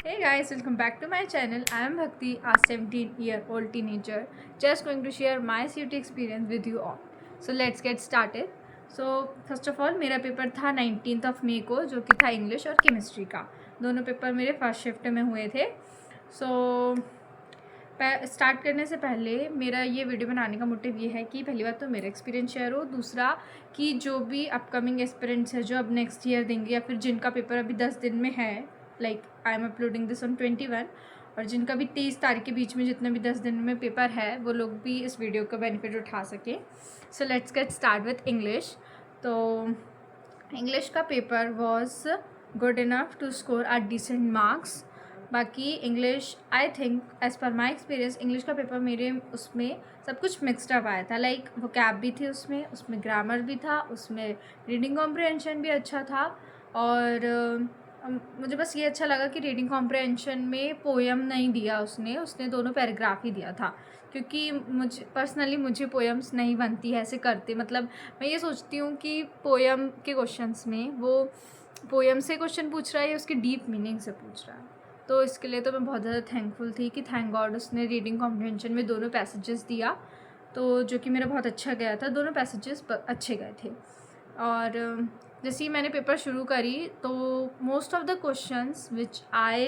Hey guys, welcome back to my channel. I am Bhakti, a 17-year-old teenager, just going to share my CUT experience with you all. So let's get started. So first of all, मेरा paper था 19 मई को, जो कि था English और chemistry का. दोनों paper मेरे फर्स्ट शिफ्ट में हुए थे. सो स्टार्ट करने से पहले मेरा ये वीडियो बनाने का मोटिव ये है कि पहली बात तो मेरा एक्सपीरियंस शेयर हो, दूसरा कि जो भी अपकमिंग एस्पिरेंट्स है जो अब नेक्स्ट ईयर देंगे या फिर जिनका पेपर अभी 10 दिन में है, like I am uploading this on 21, और जिनका भी 23 तारीख के बीच में जितने भी 10 दिन में पेपर है वो लोग भी इस वीडियो का बेनिफिट उठा सकें. So let's get start with English. तो इंग्लिश का paper was good enough to score a decent marks. बाकी English I think as per my experience English का पेपर मेरे उसमें सब कुछ मिक्सड अप आया था. लाइक वोकैब भी थी उसमें ग्रामर भी था, उसमें रीडिंग कॉम्प्रिहेंशन भी अच्छा था. और मुझे बस ये अच्छा लगा कि रीडिंग कॉम्प्रिहेंशन में पोएम नहीं दिया उसने दोनों पैराग्राफ ही दिया था, क्योंकि मुझे पोएम्स नहीं बनती है ऐसे करते. मतलब मैं ये सोचती हूँ कि पोएम के क्वेश्चंस में वो पोएम से क्वेश्चन पूछ रहा है या उसके डीप मीनिंग से पूछ रहा है. तो इसके लिए तो मैं बहुत ज़्यादा थैंकफुल थी कि थैंक गॉड उसने रीडिंग कॉम्प्रिहेंशन में दोनों पैसेजेस दिया, तो जो कि मेरा बहुत अच्छा गया था. दोनों पैसेजेस अच्छे गए थे. और जैसे ही मैंने पेपर शुरू करी तो most of the questions which I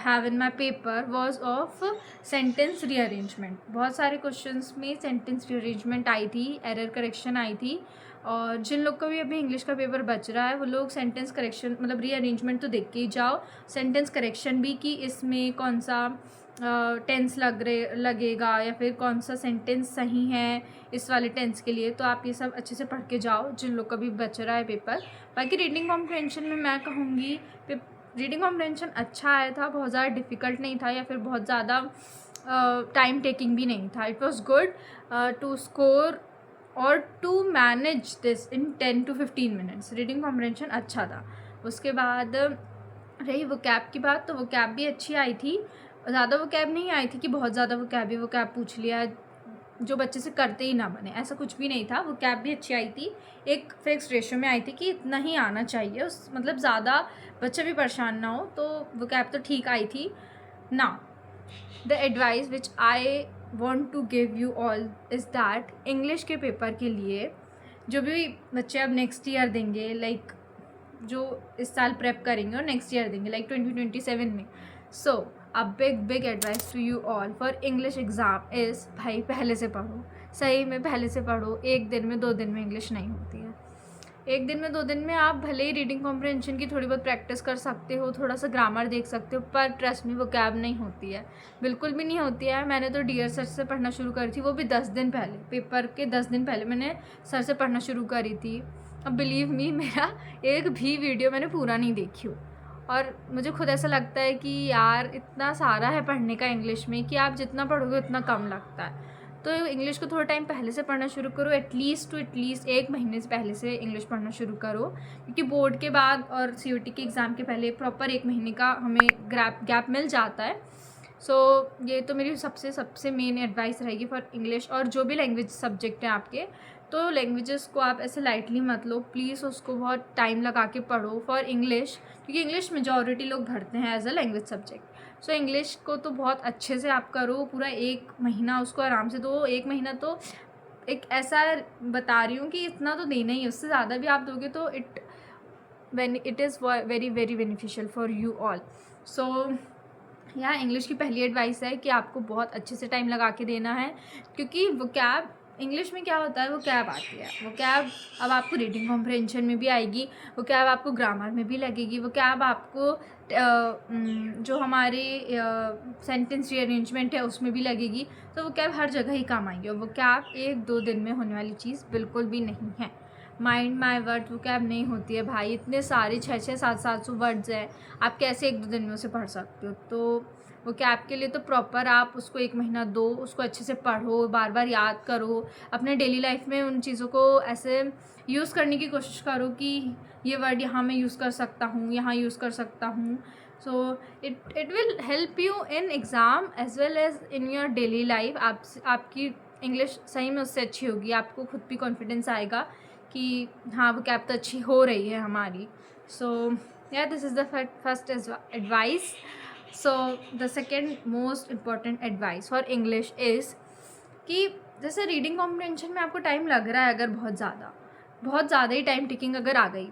have in my paper was of sentence rearrangement. बहुत सारे क्वेश्चंस में सेंटेंस रीअरेंजमेंट आई थी, एरर करेक्शन आई थी. और जिन लोग का भी अभी इंग्लिश का पेपर बच रहा है वो लोग सेंटेंस करेक्शन मतलब रीअरेंजमेंट तो देख के ही जाओ, सेंटेंस करेक्शन भी कि इसमें कौन सा टेंस लगेगा या फिर कौन सा सेंटेंस सही है इस वाले टेंस के लिए. तो आप ये सब अच्छे से पढ़ के जाओ जिन लोग का भी बच रहा है पेपर. बाकी रीडिंग कॉम्प्रिहेंशन में मैं कहूँगी रीडिंग कॉम्प्रिहेंशन अच्छा आया था, बहुत ज़्यादा डिफ़िकल्ट नहीं था या फिर बहुत ज़्यादा टाइम टेकिंग भी नहीं था. It was good to score और to manage this in 10 to 15 minutes. Reading comprehension अच्छा था. उसके बाद रही वोकैब की बात, तो वोकैब भी अच्छी आई थी. ज़्यादा वोकैब नहीं आई थी कि बहुत ज़्यादा वोकैब पूछ लिया जो बच्चे से करते ही ना बने, ऐसा कुछ भी नहीं था. वोकैब भी अच्छी आई थी, एक फिक्स रेशियो में आई थी कि इतना ही आना चाहिए, उस मतलब ज़्यादा बच्चे भी परेशान ना हो. तो वोकैब तो ठीक आई थी ना. The advice which I want to give you all is that English के पेपर के लिए जो भी बच्चे अब नेक्स्ट ईयर देंगे, लाइक जो इस साल प्रेप करेंगे और नेक्स्ट ईयर देंगे लाइक 2027 में. So a big advice to you all for English exam is भाई पहले से पढ़ो, सही में पहले से पढ़ो. एक दिन में 2 दिन में इंग्लिश नहीं होती है. एक दिन में 2 दिन में आप भले ही रीडिंग कॉम्प्रिहेंशन की थोड़ी बहुत प्रैक्टिस कर सकते हो, थोड़ा सा ग्रामर देख सकते हो, पर ट्रस्ट में वोकैब नहीं होती है, बिल्कुल भी नहीं होती है. मैंने तो डियर सर से पढ़ना शुरू करी थी, वो भी 10 दिन पहले, पेपर के 10 दिन पहले मैंने सर से पढ़ना शुरू करी थी. अब बिलीव मी मेरा एक भी वीडियो मैंने पूरा नहीं देखी हूँ. और मुझे खुद ऐसा लगता है कि यार इतना सारा है पढ़ने का इंग्लिश में कि आप जितना पढ़ोगे उतना कम लगता है. तो इंग्लिश को थोड़ा टाइम पहले से पढ़ना शुरू करो, एटलीस्ट 1 महीने से पहले से इंग्लिश पढ़ना शुरू करो, क्योंकि बोर्ड के बाद और CUT के एग्ज़ाम के पहले प्रॉपर 1 महीने का हमें गैप मिल जाता है. सो ये तो मेरी सबसे मेन एडवाइस रहेगी फॉर इंग्लिश. और जो भी लैंग्वेज सब्जेक्ट हैं आपके, तो लैंग्वेजेस को आप ऐसे लाइटली मत लो प्लीज़, उसको बहुत टाइम लगा के पढ़ो फॉर इंग्लिश, क्योंकि इंग्लिश मेजॉरिटी लोग भरते हैं as a language subject. So English को तो बहुत अच्छे से आप करो, पूरा 1 महीना उसको आराम से दो. 1 महीना तो एक ऐसा बता रही हूँ कि इतना तो देना ही है, उससे ज़्यादा भी आप दोगे तो it is very very beneficial for you all. So यहाँ इंग्लिश की पहली एडवाइस है कि आपको बहुत अच्छे से टाइम लगा के देना है, क्योंककि वोकैब इंग्लिश में क्या होता है, वोकैब आती है. वोकैब अब आपको रीडिंग कॉम्प्रिहेंशन में भी आएगी, वोकैब आपको ग्रामर में भी लगेगी, वोकैब आपको जो हमारे सेंटेंस रीअरेंजमेंट है उसमें भी लगेगी. तो वोकैब हर जगह ही काम आएंगे, और वोकैब 1-2 दिन में होने वाली चीज़ बिल्कुल भी नहीं है. माइंड माई वर्ड वोकैब नहीं होती है भाई, इतने सारे 600-700 वर्ड्स हैं, आप कैसे 1-2 दिन में उसे पढ़ सकते हो. तो वोकैब के लिए तो प्रॉपर आप उसको 1 महीना दो, उसको अच्छे से पढ़ो, बार बार याद करो, अपने डेली लाइफ में उन चीज़ों को ऐसे यूज़ करने की कोशिश करो कि ये वर्ड यहाँ मैं यूज़ कर सकता हूँ, यहाँ यूज़ कर सकता हूँ. So it will help you in exam as well as in your daily life. आपकी इंग्लिश सही में उससे अच्छी होगी, आपको खुद भी कॉन्फिडेंस आएगा कि हाँ वोकैब तो अच्छी हो रही है हमारी. So this is the first advice. So the second most important advice for English is कि जैसे रीडिंग कॉम्प्रिहेंशन में आपको टाइम लग रहा है अगर बहुत ज़्यादा ही टाइम टेकिंग अगर आ गई,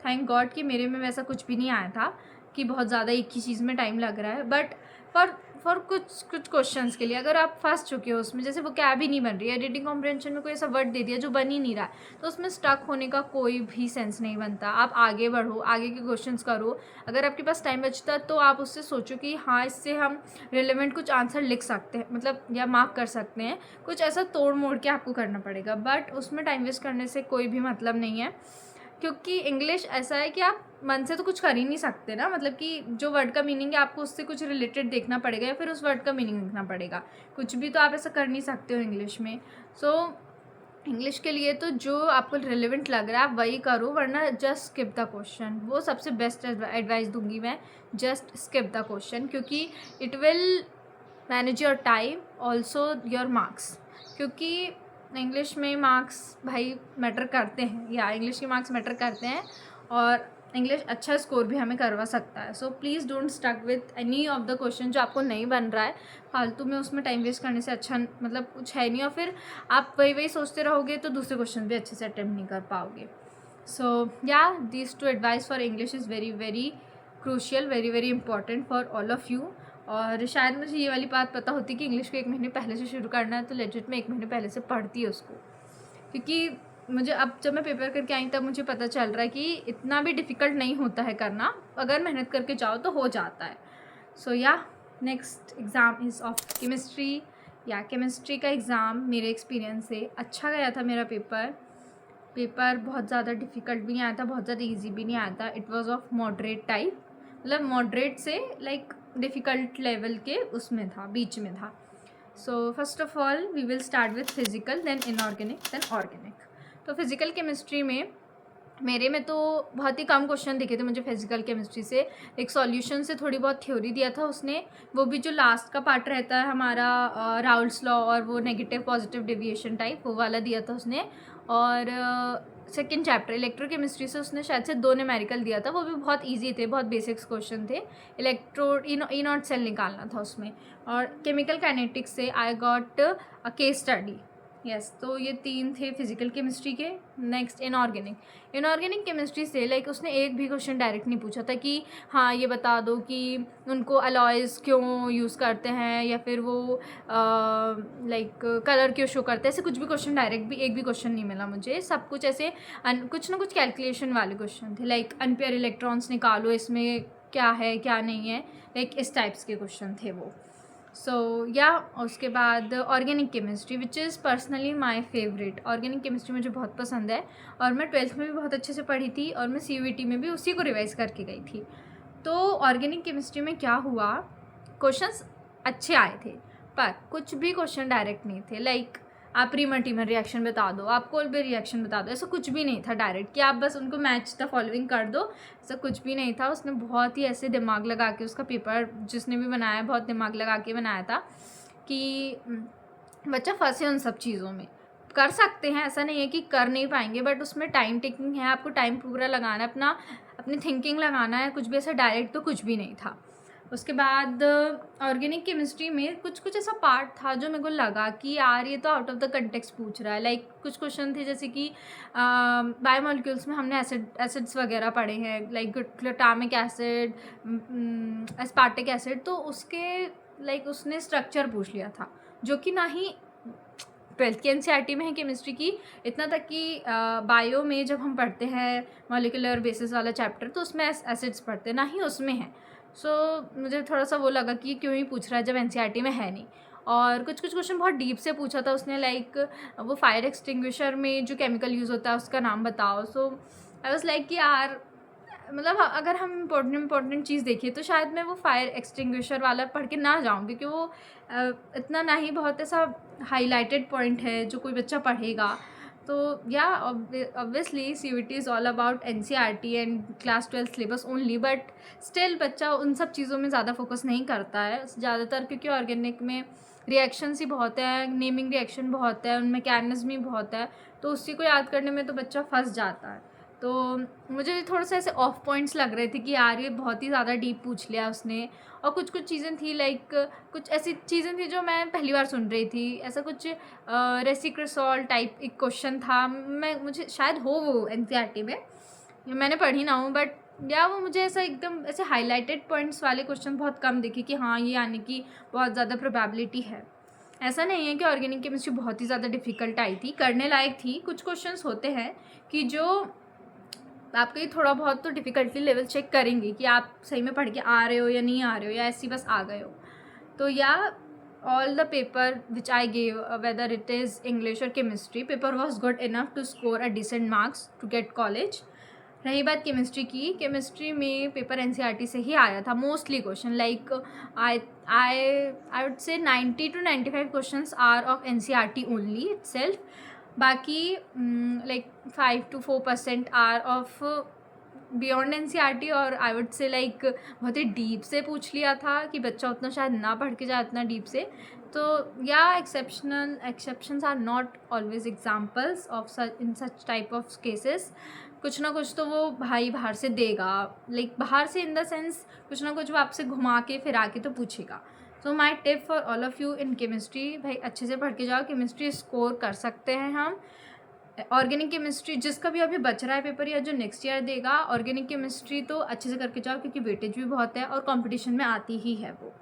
थैंक गॉड कि मेरे में वैसा कुछ भी नहीं आया था कि बहुत ज़्यादा एक ही चीज़ में टाइम लग रहा है, बट फॉर कुछ क्वेश्चंस के लिए अगर आप फंस चुके हो उसमें, जैसे वो कैब ही नहीं बन रही है, रीडिंग कॉम्प्रिहेंशन में कोई ऐसा वर्ड दे दिया जो बन ही नहीं रहा है, तो उसमें स्टक होने का कोई भी सेंस नहीं बनता। आप आगे बढ़ो, आगे के क्वेश्चंस करो। अगर आपके पास टाइम बचता तो आप उससे सोचो कि हाँ, इससे हम रिलेवेंट कुछ आंसर लिख सकते हैं, मतलब या मार्क कर सकते हैं। कुछ ऐसा तोड़ मोड़ के आपको करना पड़ेगा, बट उसमें टाइम वेस्ट करने से कोई भी मतलब नहीं है, क्योंकि इंग्लिश ऐसा है कि आप मन से तो कुछ कर ही नहीं सकते ना, मतलब कि जो वर्ड का मीनिंग है आपको उससे कुछ रिलेटेड देखना पड़ेगा या फिर उस वर्ड का मीनिंग लिखना पड़ेगा। कुछ भी तो आप ऐसा कर नहीं सकते हो इंग्लिश में। सो इंग्लिश के लिए तो जो आपको रिलेवेंट लग रहा है आप वही करो, वरना जस्ट स्किप द क्वेश्चन। वो सबसे बेस्ट एडवाइस दूंगी मैं, जस्ट स्किप द क्वेश्चन, क्योंकि it will manage your time also your marks, क्योंकि इंग्लिश में मार्क्स भाई मैटर करते हैं, या इंग्लिश के मार्क्स मैटर करते हैं, और इंग्लिश अच्छा स्कोर भी हमें करवा सकता है। So please don't stuck with any of the question जो आपको नहीं बन रहा है। फालतू में उसमें टाइम वेस्ट करने से अच्छा मतलब कुछ है नहीं, और फिर आप वही सोचते रहोगे तो दूसरे क्वेश्चन भी अच्छे से अटेम्प्ट नहीं कर पाओगे। सो या these two advice for English is very very crucial, very very important for all of you. और शायद मुझे ये वाली बात पता होती कि इंग्लिश को 1 महीने पहले से शुरू करना है, तो लेजिट में 1 महीने पहले से पढ़ती है उसको, क्योंकि मुझे अब जब मैं पेपर करके आई तब मुझे पता चल रहा है कि इतना भी डिफ़िकल्ट नहीं होता है करना, अगर मेहनत करके जाओ तो हो जाता है। सो या next exam is of chemistry. या केमिस्ट्री का एग्ज़ाम मेरे एक्सपीरियंस से अच्छा गया था मेरा पेपर बहुत ज़्यादा डिफ़िकल्ट भी नहीं आया था, बहुत ज़्यादा ईजी भी नहीं आया था। It was of moderate type, मतलब मॉडरेट से लाइक डिफ़िकल्ट लेवल के उसमें था, बीच में था। So first of all we will start with physical, then inorganic, then organic. तो फिजिकल केमिस्ट्री में मेरे में तो बहुत ही कम क्वेश्चन दिखे थे मुझे फिजिकल केमिस्ट्री से। एक सॉल्यूशन से थोड़ी बहुत थ्योरी दिया था उसने, वो भी जो लास्ट का पार्ट रहता है हमारा राउल्स लॉ और वो नेगेटिव पॉजिटिव डेविएशन टाइप, वो वाला दिया था उसने। और सेकेंड चैप्टर इलेक्ट्रोकेमिस्ट्री से उसने शायद से 2 न्यूमेरिकल दिया था, वो भी बहुत इजी थे, बहुत बेसिक्स क्वेश्चन थे। इलेक्ट्रोड ई नॉट सेल निकालना था उसमें। और केमिकल काइनेटिक्स से I got a case study. Yes, तो ये 3 थे फिजिकल केमिस्ट्री के। नेक्स्ट इनऑर्गेनिक केमिस्ट्री से लाइक उसने एक भी क्वेश्चन डायरेक्ट नहीं पूछा था कि हाँ ये बता दो कि उनको अलॉयज़ क्यों यूज़ करते हैं, या फिर वो लाइक कलर क्यों शो करते हैं। ऐसे कुछ भी क्वेश्चन डायरेक्ट भी एक भी क्वेश्चन नहीं मिला मुझे। सब कुछ ऐसे कुछ ना कुछ कैलकुलेशन वाले क्वेश्चन थे, लाइक अनपेयर इलेक्ट्रॉन्स निकालो, इसमें क्या है क्या नहीं है, लाइक इस टाइप्स के क्वेश्चन थे वो। सो या उसके बाद organic chemistry which is personally my favourite. Organic chemistry मुझे बहुत पसंद है, और मैं 12th में भी बहुत अच्छे से पढ़ी थी, और मैं CUET में भी उसी को रिवाइज़ करके गई थी। तो ऑर्गेनिक केमिस्ट्री में क्या हुआ, क्वेश्चंस अच्छे आए थे, पर कुछ भी क्वेश्चन डायरेक्ट नहीं थे। लाइक आप रीमर रिएक्शन बता दो, आप कोल्बे रिएक्शन बता दो, ऐसा कुछ भी नहीं था डायरेक्ट कि आप बस उनको मैच द फॉलोइंग कर दो, ऐसा कुछ भी नहीं था। उसने बहुत ही ऐसे दिमाग लगा के उसका पेपर जिसने भी बनाया बहुत दिमाग लगा के बनाया था कि बच्चा फंसे उन सब चीज़ों में। कर सकते हैं, ऐसा नहीं है कि कर नहीं पाएंगे, बट उसमें टाइम टेकिंग है, आपको टाइम पूरा लगाना है, अपनी थिंकिंग लगाना है। कुछ भी ऐसा डायरेक्ट तो कुछ भी नहीं था। उसके बाद ऑर्गेनिक केमिस्ट्री में कुछ ऐसा पार्ट था जो मेरे को लगा कि यार ये तो आउट ऑफ द कंटेक्स्ट पूछ रहा है। लाइक कुछ क्वेश्चन थे जैसे कि बायोमोलिक्यूल्स में हमने एसिड्स वगैरह पढ़े हैं, like glutamic acid, aspartic acid, तो उसके लाइक उसने स्ट्रक्चर पूछ लिया था, जो कि ना ही 12th की NCERT में है केमिस्ट्री की। इतना तक कि बायो में जब हम पढ़ते हैं मॉलिकुलर बेसिस वाला चैप्टर, तो उसमें एसिड्स पढ़ते हैं, ना ही उसमें है। सो मुझे थोड़ा सा वो लगा कि क्यों ही पूछ रहा है जब NCERT में है नहीं। और कुछ क्वेश्चन बहुत डीप से पूछा था उसने, लाइक वो फायर एक्सटिंग्विशर में जो केमिकल यूज़ होता है उसका नाम बताओ। सो आई वाज लाइक कि यार मतलब अगर हम इम्पोर्टेंट चीज़ देखिए तो शायद मैं वो फायर एक्सटिंग्विशर वाला पढ़ के ना जाऊँ, क्योंकि वो इतना ना ही बहुत ऐसा हाईलाइटेड पॉइंट है जो कोई बच्चा पढ़ेगा। तो या obviously CUET is all about NCERT and class 12 syllabus only, but still बच्चा उन सब चीज़ों में ज़्यादा फोकस नहीं करता है ज़्यादातर, क्योंकि ऑर्गेनिक में रिएक्शंस ही बहुत है, नेमिंग रिएक्शन बहुत है, उनमें मैकेनिज्म ही बहुत है, तो उसी को याद करने में तो बच्चा फंस जाता है। तो मुझे थोड़ा सा ऐसे ऑफ पॉइंट्स लग रहे थे कि यार ये बहुत ही ज़्यादा डीप पूछ लिया उसने, और कुछ कुछ चीज़ें थी लाइक कुछ ऐसी चीज़ें थी जो मैं पहली बार सुन रही थी। ऐसा कुछ रेसिप्रोकल टाइप एक क्वेश्चन था, मुझे शायद हो वो एनसीईआरटी में, मैंने पढ़ी ना हूँ, बट या वो मुझे ऐसा एकदम ऐसे हाईलाइटेड पॉइंट्स वाले क्वेश्चन बहुत कम दिखे कि हाँ ये आने की बहुत ज़्यादा प्रोबेबिलिटी है। ऐसा नहीं है कि ऑर्गेनिक केमिस्ट्री बहुत ही ज़्यादा डिफ़िकल्ट आई थी, करने लायक थी। कुछ क्वेश्चंस होते हैं कि जो आपका ये थोड़ा बहुत तो डिफ़िकल्टी लेवल चेक करेंगे कि आप सही में पढ़ के आ रहे हो या नहीं आ रहे हो, या ऐसी बस आ गए हो। तो या all the paper which I gave, whether it is English or chemistry, paper was good enough to score a decent marks to get college. रही बात केमिस्ट्री की, केमिस्ट्री में पेपर एनसीईआरटी से ही आया था mostly question, like I would say 90 to 95 questions are of NCERT only itself. बाकी like 5 to 4% are of beyond NCERT, और आई वुड से लाइक बहुत ही डीप से पूछ लिया था कि बच्चा उतना शायद ना पढ़ के जाए उतना डीप से। तो या exceptions are not always examples of such in such type of cases. कुछ ना कुछ तो वो भाई बाहर से देगा, लाइक बाहर से इन द सेंस कुछ ना कुछ वो आपसे घुमा के फिरा के तो पूछेगा। So my tip for all of you in chemistry, भाई अच्छे से पढ़ के जाओ, केमिस्ट्री स्कोर कर सकते हैं हम। ऑर्गेनिक केमिस्ट्री जिसका भी अभी बच रहा है पेपर या जो नेक्स्ट ईयर देगा, ऑर्गेनिक केमिस्ट्री तो अच्छे से करके जाओ क्योंकि वेटेज भी बहुत है और कंपटीशन में आती ही है वो।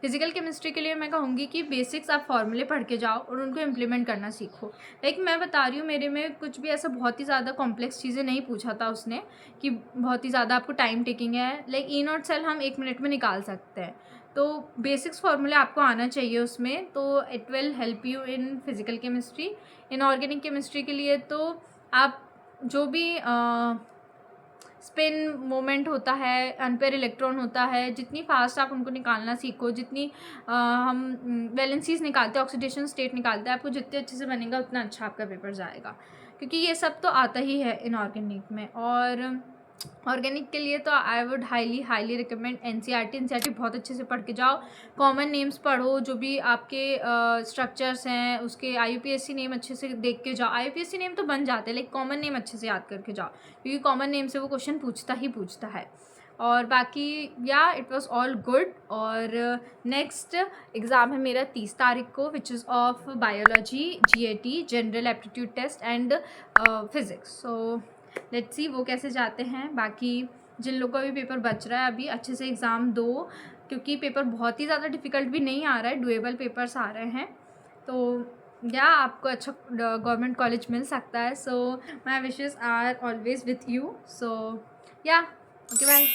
फिजिकल केमिस्ट्री के लिए मैं कहूँगी कि बेसिक्स आप फॉर्मूले पढ़ के जाओ और उनको इम्प्लीमेंट करना सीखो। लाइक मैं बता रही हूँ, मेरे में कुछ भी ऐसा बहुत ही ज़्यादा कॉम्प्लेक्स चीज़ें नहीं पूछा था उसने कि बहुत ही ज़्यादा आपको टाइम टेकिंग है। लाइक ई नॉट सेल हम 1 मिनट में निकाल सकते हैं, तो बेसिक्स फार्मूले आपको आना चाहिए उसमें, तो it will help you in physical chemistry. In organic chemistry के लिए तो आप जो भी स्पिन मोमेंट होता है, अनपेयर इलेक्ट्रॉन होता है, जितनी फास्ट आप उनको निकालना सीखो, जितनी हम वैलेंसीज निकालते हैं, ऑक्सीडेशन स्टेट निकालते हैं, आपको जितने अच्छे से बनेगा उतना अच्छा आपका पेपर जाएगा, क्योंकि ये सब तो आता ही है इनऑर्गेनिक में। और ऑर्गेनिक के लिए तो I would highly recommend NCERT बहुत अच्छे से पढ़ के जाओ। कॉमन नेम्स पढ़ो, जो भी आपके स्ट्रक्चर्स हैं उसके आईयूपीएससी नेम अच्छे से देख के जाओ। आईयूपीएससी नेम तो बन जाते हैं, लेकिन कॉमन नेम अच्छे से याद करके जाओ, क्योंकि कॉमन नेम से वो क्वेश्चन पूछता है। और बाकी या इट वॉज ऑल गुड। और नेक्स्ट एग्ज़ाम है मेरा 30 तारीख को, which is of biology, GAT, general aptitude test and physics. So let's see वो कैसे जाते हैं। बाकी जिन लोगों का भी पेपर बच रहा है अभी, अच्छे से एग्ज़ाम दो, क्योंकि पेपर बहुत ही ज़्यादा डिफ़िकल्ट भी नहीं आ रहा है, डुएबल पेपर्स आ रहे हैं, तो या आपको अच्छा गवर्नमेंट कॉलेज मिल सकता है। So my wishes are always with you. So yeah okay bye.